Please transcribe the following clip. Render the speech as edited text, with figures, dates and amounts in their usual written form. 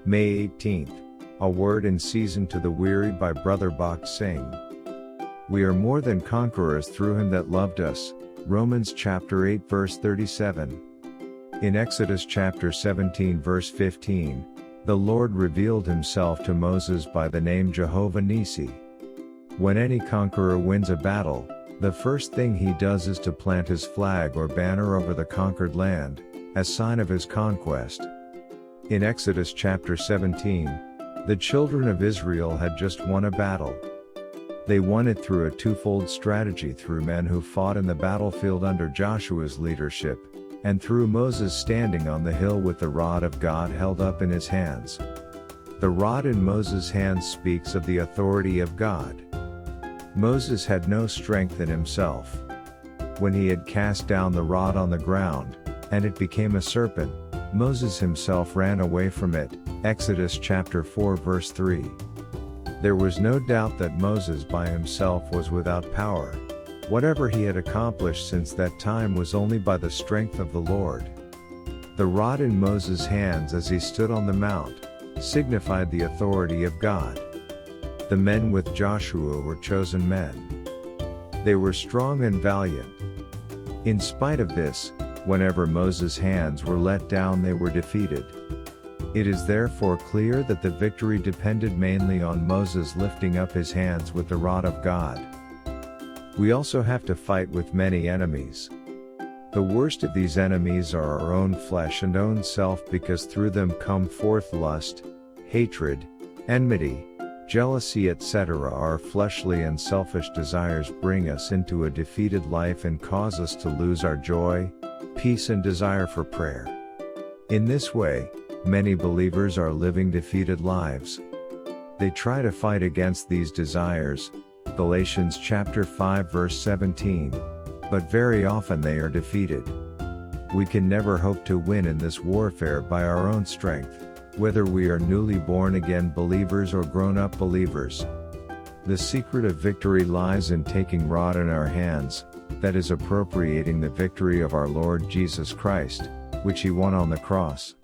May 18th. A Word in Season to the Weary by Brother Bakht Singh. We are more than conquerors through him that loved us. Romans chapter 8 verse 37. In Exodus chapter 17 verse 15, the Lord revealed himself to Moses by the name Jehovah Nissi. When any conqueror wins a battle, the first thing he does is to plant his flag or banner over the conquered land, as sign of his conquest. In Exodus chapter 17, the children of Israel had just won a battle. They won it through a twofold strategy: through men who fought in the battlefield under Joshua's leadership, and through Moses standing on the hill with the rod of God held up in his hands. The rod in Moses' hands speaks of the authority of God. Moses had no strength in himself. When he had cast down the rod on the ground, and it became a serpent, Moses himself ran away from it. Exodus chapter 4 verse 3. There was no doubt that Moses by himself was without power. Whatever he had accomplished since that time was only by the strength of the Lord. The rod in Moses' hands as he stood on the mount signified the authority of God. The men with Joshua were chosen men. They were strong and valiant. In spite of this, whenever Moses' hands were let down, they were defeated. It is therefore clear that the victory depended mainly on Moses lifting up his hands with the rod of God. We also have to fight with many enemies. The worst of these enemies are our own flesh and own self, because through them come forth lust, hatred, enmity, jealousy, etc. Our fleshly and selfish desires bring us into a defeated life and cause us to lose our joy, peace and desire for prayer. In this way, many believers are living defeated lives. They try to fight against these desires, Galatians chapter 5 verse 17, but very often they are defeated. We can never hope to win in this warfare by our own strength, whether we are newly born again believers or grown-up believers. The secret of victory lies in taking rod in our hands, that is, appropriating the victory of our Lord Jesus Christ, which he won on the cross.